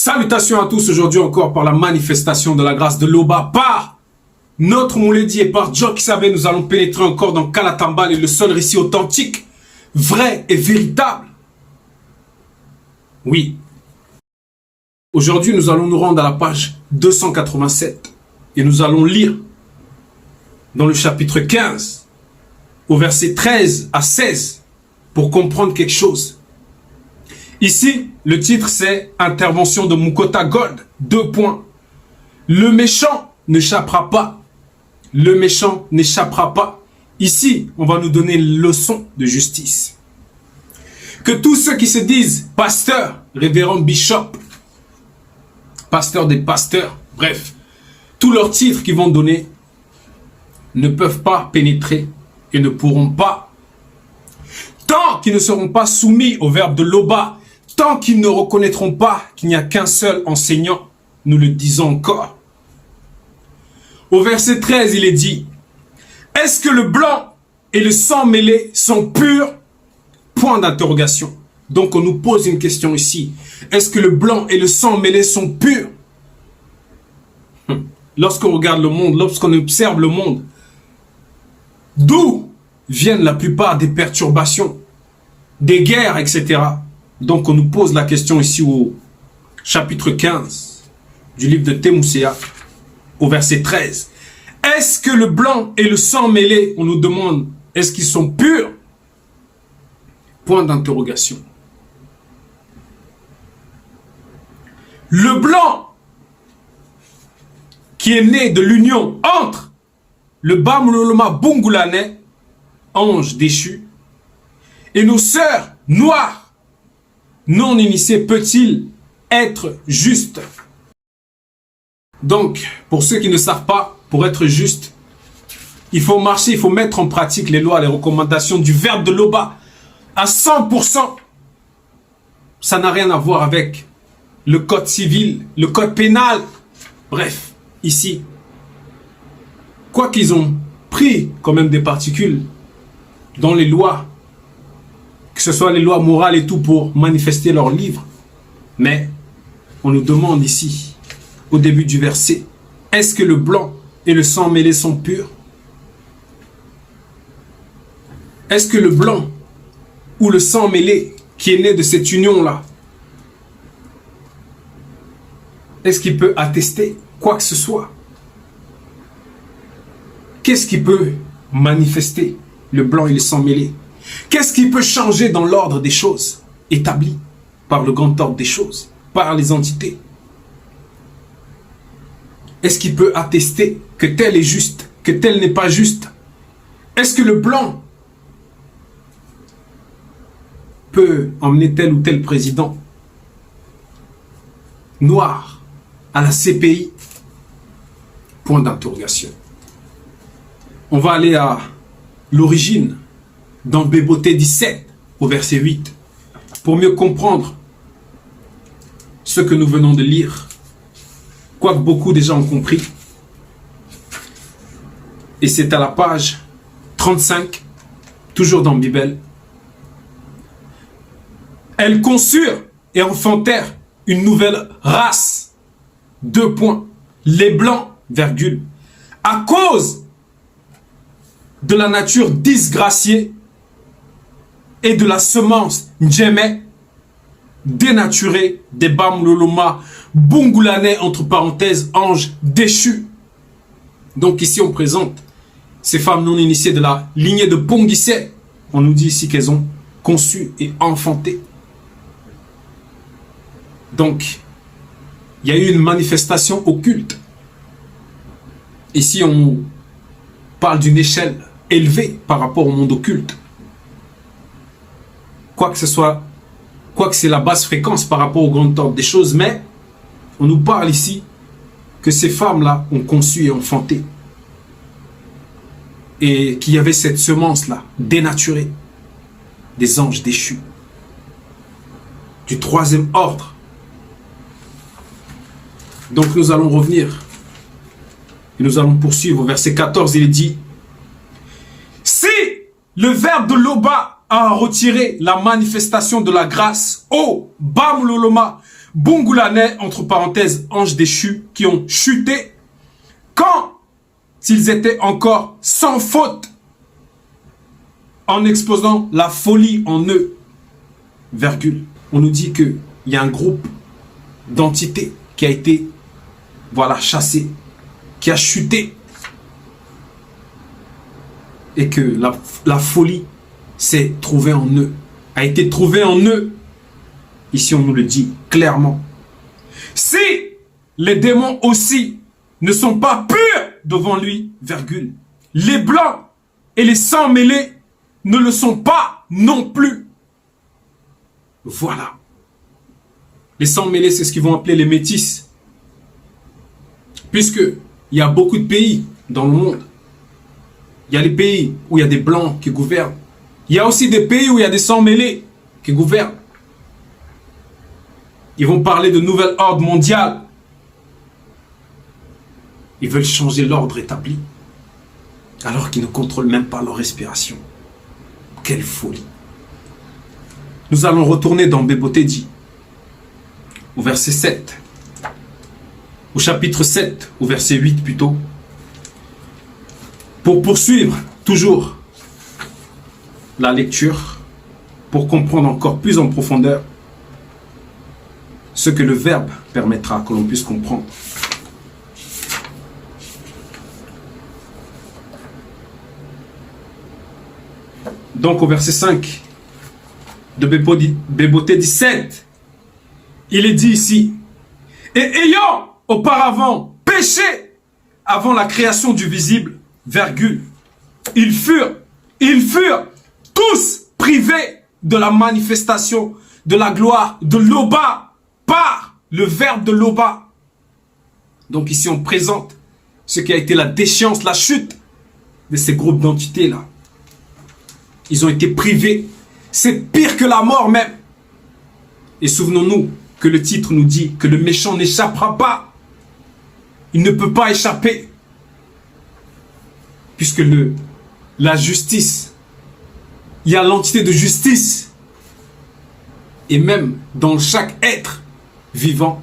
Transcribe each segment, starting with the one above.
Salutations à tous, aujourd'hui encore par la manifestation de la grâce de l'Oba, par notre Mouledi et par Dieu qui savait, nous allons pénétrer encore dans Kalatambal et le seul récit authentique, vrai et véritable. Oui. Aujourd'hui, nous allons nous rendre à la page 287 et nous allons lire dans le chapitre 15, au verset 13 à 16, pour comprendre quelque chose. Ici, le titre c'est Intervention de Mukota Gold. 2 points. Le méchant n'échappera pas. Le méchant n'échappera pas. Ici, on va nous donner une leçon de justice. Que tous ceux qui se disent pasteur, révérend bishop, pasteur des pasteurs, bref, tous leurs titres qu'ils vont donner ne peuvent pas pénétrer et ne pourront pas, tant qu'ils ne seront pas soumis au verbe de l'Oba, tant qu'ils ne reconnaîtront pas qu'il n'y a qu'un seul enseignant, nous le disons encore. Au verset 13, il est dit, « Est-ce que le blanc et le sang mêlé sont purs ?» Point d'interrogation. Donc on nous pose une question ici. Est-ce que le blanc et le sang mêlé sont purs? Lorsqu'on regarde le monde, lorsqu'on observe le monde, d'où viennent la plupart des perturbations, des guerres, etc. Donc on nous pose la question ici au chapitre 15 du livre de Thémousséa, au verset 13. Est-ce que le blanc et le sang mêlé, on nous demande, est-ce qu'ils sont purs? Point d'interrogation. Le blanc qui est né de l'union entre le Bamuloloma Bungulane, ange déchu, et nos sœurs noires, non initiées, peut-il être juste? Donc, pour ceux qui ne savent pas, pour être juste, il faut marcher, il faut mettre en pratique les lois, les recommandations du verbe de l'Oba à 100%. Ça n'a rien à voir avec le code civil, le code pénal. Bref, ici, quoi qu'ils ont pris quand même des particules dans les lois, que ce soit les lois morales et tout pour manifester leur livre, mais on nous demande ici, au début du verset, est-ce que le blanc et le sang mêlé sont purs? Est-ce que le blanc ou le sang mêlé qui est né de cette union-là, est-ce qu'il peut attester quoi que ce soit? Qu'est-ce qui peut manifester le blanc et le sang mêlé? Qu'est-ce qui peut changer dans l'ordre des choses établi par le grand ordre des choses, par les entités? Est-ce qu'il peut attester que tel est juste, que tel n'est pas juste? Est-ce que le blanc peut emmener tel ou tel président noir à la CPI? Point d'interrogation. On va aller à l'origine dans Béboté 17 au verset 8 pour mieux comprendre ce que nous venons de lire, quoique beaucoup déjà ont compris. Et c'est à la page 35, toujours dans Bible. Elles conçurent et enfantèrent une nouvelle race. 2 points. Les blancs, virgule. À cause de la nature disgraciée et de la semence Ndjeme, dénaturée des Bamuloloma Bungulane, entre parenthèses, ange déchu. Donc ici on présente ces femmes non initiées de la lignée de Pongissé. On nous dit ici qu'elles ont conçu et enfanté. Donc, il y a eu une manifestation occulte. Ici, on parle d'une échelle élevée par rapport au monde occulte. Quoique c'est la basse fréquence par rapport au grand ordre des choses, mais on nous parle ici que ces femmes-là ont conçu et enfanté. Et qu'il y avait cette semence-là, dénaturée, des anges déchus, du 3e ordre. Donc nous allons revenir et nous allons poursuivre au verset 14, il est dit, si le verbe de l'Oba a retiré la manifestation de la grâce, ô Bamuloloma Bungulanais, entre parenthèses, anges déchus, qui ont chuté quand ils étaient encore sans faute, en exposant la folie en eux, virgule. On nous dit qu'il y a un groupe d'entités qui a été, voilà, chassé, qui a chuté, et que la folie s'est trouvée en eux, a été trouvée en eux. Ici, on nous le dit clairement. Si les démons aussi ne sont pas purs devant lui, virgule, les blancs et les sans mêlés ne le sont pas non plus. Voilà. Les sans mêlés, c'est ce qu'ils vont appeler les métis. Puisque il y a beaucoup de pays dans le monde. Il y a les pays où il y a des blancs qui gouvernent. Il y a aussi des pays où il y a des sans mêlés qui gouvernent. Ils vont parler de nouvel ordre mondial. Ils veulent changer l'ordre établi. Alors qu'ils ne contrôlent même pas leur respiration. Quelle folie. Nous allons retourner dans Bebotedi, au verset 7. Au chapitre 7, au verset 8 plutôt. Pour poursuivre toujours la lecture, pour comprendre encore plus en profondeur ce que le Verbe permettra que l'on puisse comprendre. Donc au verset 5 de Bebotedi 17, il est dit ici, et ayant auparavant péché avant la création du visible, virgule, ils furent tous privés de la manifestation de la gloire de l'Oba par le Verbe de l'Oba. Donc ici on présente ce qui a été la déchéance, la chute de ces groupes d'entités-là. Ils ont été privés. C'est pire que la mort même. Et souvenons-nous que le titre nous dit que le méchant n'échappera pas. Il ne peut pas échapper. Puisque la justice, il y a l'entité de justice. Et même dans chaque être vivant,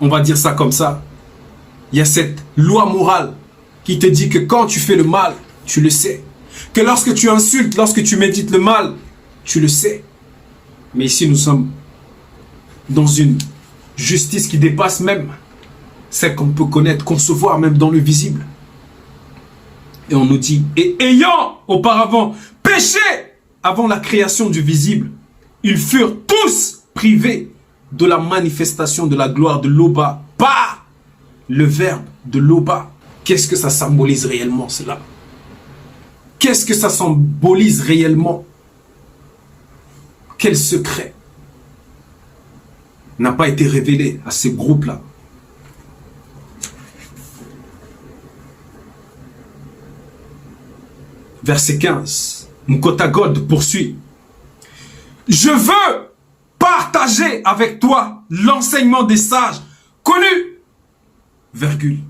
on va dire ça comme ça, il y a cette loi morale qui te dit que quand tu fais le mal, tu le sais. Que lorsque tu insultes, lorsque tu médites le mal, tu le sais. Mais ici, nous sommes dans une justice qui dépasse même celle qu'on peut connaître, concevoir même dans le visible. Et on nous dit, et ayant auparavant péché avant la création du visible, ils furent tous privés de la manifestation de la gloire de l'Oba par le Verbe de l'Oba. Qu'est-ce que ça symbolise réellement cela? Qu'est-ce que ça symbolise réellement? Quel secret n'a pas été révélé à ces groupes-là? Verset 15. Mukotagod poursuit. Je veux partager avec toi l'enseignement des sages connus. Virgule.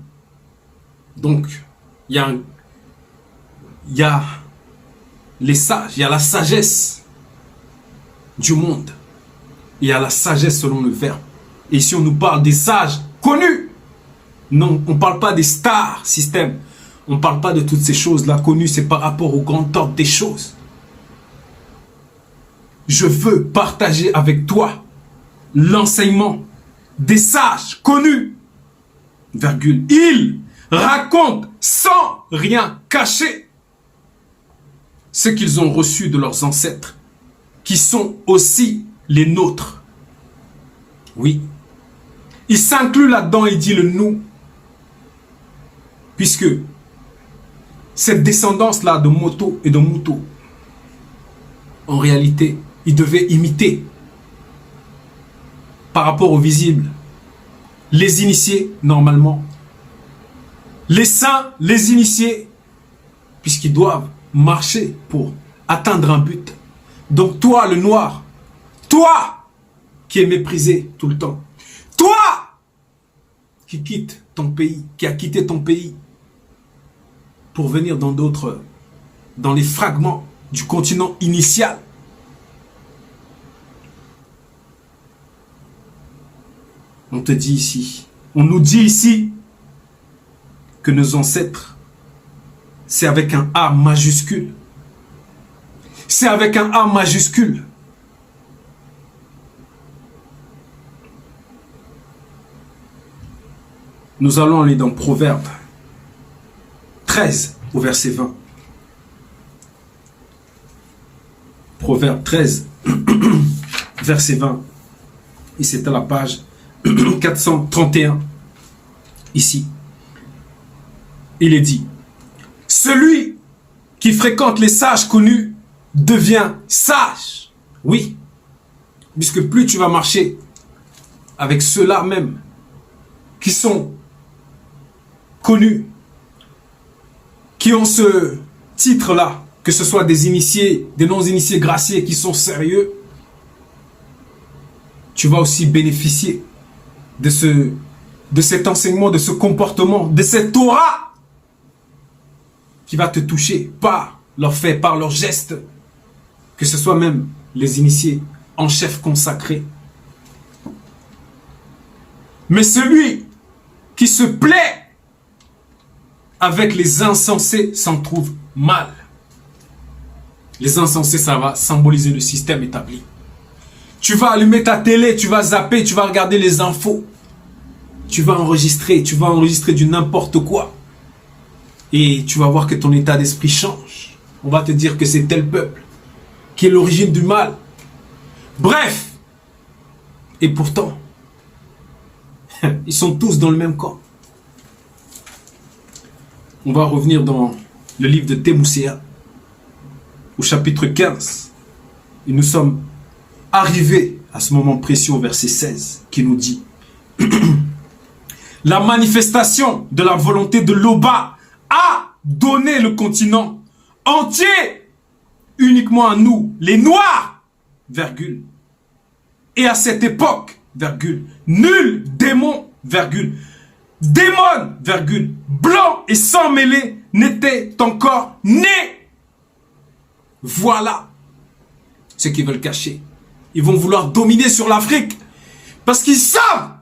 Donc, il y a les sages, il y a la sagesse du monde. Il y a la sagesse selon le Verbe. Et ici, on nous parle des sages connus. Non, on ne parle pas des stars système. On ne parle pas de toutes ces choses-là connues. C'est par rapport au grand ordre des choses. Je veux partager avec toi l'enseignement des sages connus. Virgule. Ils racontent sans rien cacher ce qu'ils ont reçu de leurs ancêtres, qui sont aussi les nôtres. Oui. Il s'inclut là-dedans et dit le nous. Puisque cette descendance-là de Moto et de Muto, en réalité, ils devaient imiter par rapport au visible les initiés, normalement. Les saints, les initiés, puisqu'ils doivent marcher pour atteindre un but. Donc toi, le noir, toi qui es méprisé tout le temps, toi qui quitte ton pays, qui a quitté ton pays pour venir dans d'autres, dans les fragments du continent initial. On te dit ici, on nous dit ici que nos ancêtres, c'est avec un A majuscule. C'est avec un A majuscule. Nous allons aller dans Proverbe 13 au verset 20. Proverbe 13, verset 20. Et c'est à la page 431. Ici. Il est dit, celui qui fréquente les sages connus devient sage. Oui. Puisque plus tu vas marcher avec ceux-là même qui sont connus, qui ont ce titre-là, que ce soit des initiés, des non-initiés graciés qui sont sérieux, tu vas aussi bénéficier de cet enseignement, de ce comportement, de cette Torah qui va te toucher par leurs faits, par leurs gestes, que ce soit même les initiés en chef consacré. Mais celui qui se plaît avec les insensés s'en trouve mal. Les insensés, ça va symboliser le système établi. Tu vas allumer ta télé, tu vas zapper, tu vas regarder les infos. Tu vas enregistrer du n'importe quoi. Et tu vas voir que ton état d'esprit change. On va te dire que c'est tel peuple qui est l'origine du mal. Bref. Et pourtant, ils sont tous dans le même camp. On va revenir dans le livre de Thémoucéa, au chapitre 15. Et nous sommes arrivés à ce moment précieux au verset 16, qui nous dit la manifestation de la volonté de l'Oba a donné le continent entier uniquement à nous, les Noirs, virgule. Et à cette époque, virgule, nul démon, virgule, démon, virgule, blanc et sans mêlée n'était encore né. Voilà ce qu'ils veulent cacher. Ils vont vouloir dominer sur l'Afrique parce qu'ils savent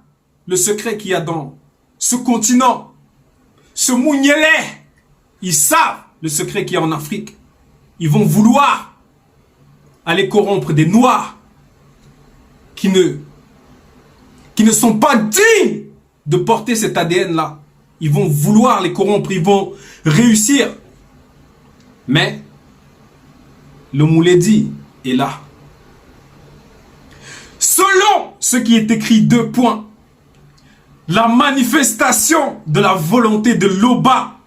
le secret qu'il y a dans ce continent, ce Mougnelé. Ils savent le secret qu'il y a en Afrique. Ils vont vouloir aller corrompre des Noirs qui ne sont pas dignes de porter cet ADN-là. Ils vont vouloir les corrompre, ils vont réussir. Mais le Mouledi est là. Selon ce qui est écrit, 2 points, la manifestation de la volonté de l'Oba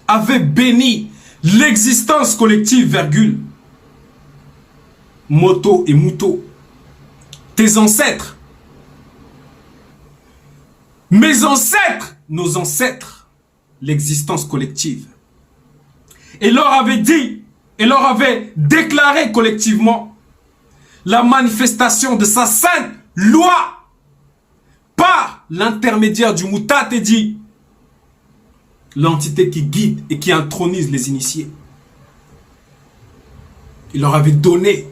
avait béni l'existence collective, virgule, Moto et Mouto, tes ancêtres, mes ancêtres, nos ancêtres, l'existence collective. Et leur avait dit, et leur avait déclaré collectivement la manifestation de sa sainte loi par l'intermédiaire du Moutatedi, l'entité qui guide et qui intronise les initiés. Il leur avait donné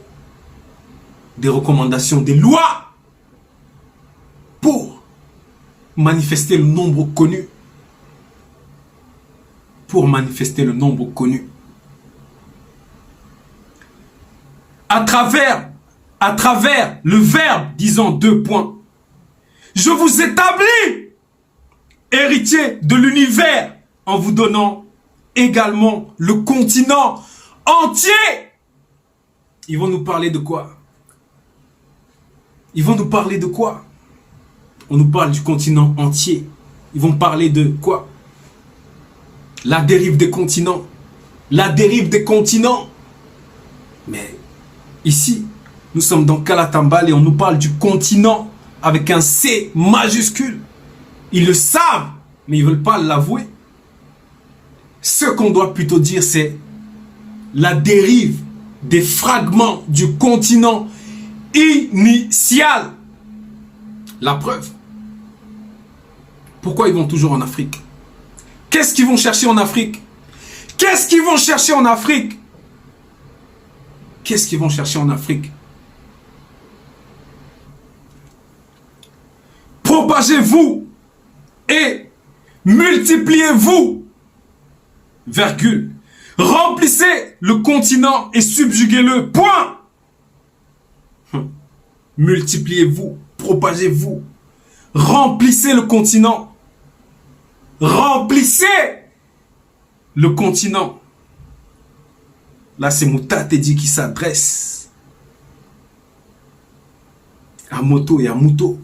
des recommandations, des lois pour manifester le nombre connu. Pour manifester le nombre connu. À travers le verbe disant 2 points. Je vous établis héritier de l'univers en vous donnant également le continent entier. Ils vont nous parler de quoi? Ils vont nous parler de quoi? On nous parle du continent entier. Ils vont parler de quoi? La dérive des continents. La dérive des continents. Mais ici, nous sommes dans Kalatambal et on nous parle du continent avec un C majuscule. Ils le savent, mais ils ne veulent pas l'avouer. Ce qu'on doit plutôt dire, c'est la dérive des fragments du continent initial. La preuve. Pourquoi ils vont toujours en Afrique? Qu'est-ce qu'ils vont chercher en Afrique? Qu'est-ce qu'ils vont chercher en Afrique? Qu'est-ce qu'ils vont chercher en Afrique? propagez-vous et multipliez-vous, virgule. Remplissez le continent et subjuguez-le, point. Multipliez-vous, propagez-vous, remplissez le continent, remplissez le continent. Là, c'est Mouta Teddy qui s'adresse à Moto et à Mouto.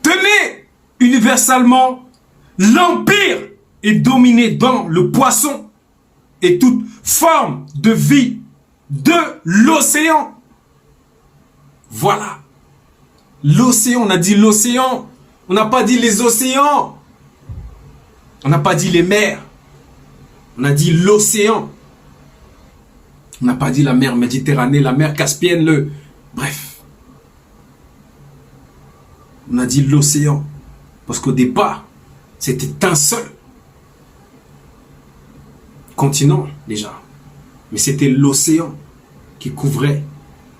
Tenez universellement, l'empire est dominé dans le poisson et toute forme de vie de l'océan. Voilà. L'océan, on a dit l'océan. On n'a pas dit les océans. On n'a pas dit les mers. On a dit l'océan. On n'a pas dit la mer Méditerranée, la mer Caspienne, bref. On a dit l'océan. Parce qu'au départ, c'était un seul continent déjà. Mais c'était l'océan qui couvrait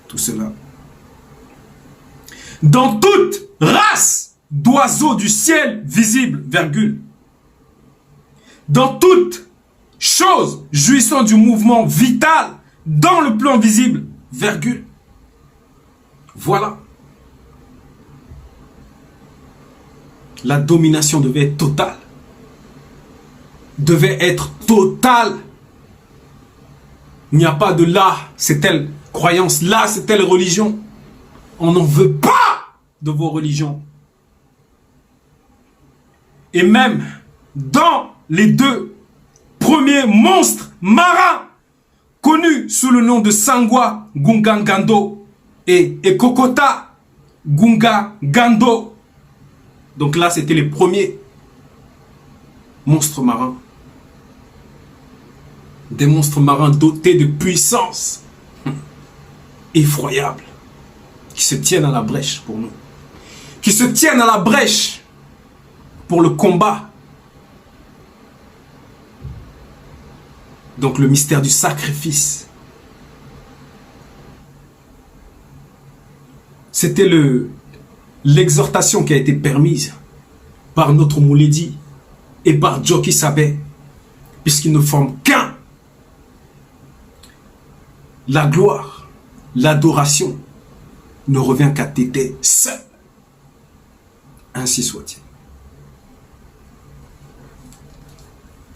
tout cela. Dans toute race d'oiseaux du ciel visible, virgule. Dans toute chose jouissant du mouvement vital dans le plan visible, virgule. Voilà. La domination devait être totale. Devait être totale. Il n'y a pas de là, c'est telle croyance, là, c'est telle religion. On n'en veut pas de vos religions. Et même dans les deux premiers monstres marins connus sous le nom de Sangwa Gunga Ngando et Kokota Gunga Ngando. Donc là, c'était les premiers monstres marins. Des monstres marins dotés de puissance effroyable, qui se tiennent à la brèche pour nous, qui se tiennent à la brèche pour le combat. Donc le mystère du sacrifice. C'était l'exhortation qui a été permise par notre Mouledi et par Djoki Sabé, puisqu'ils ne forment qu'un. La gloire, l'adoration ne revient qu'à Tété seul. Ainsi soit-il.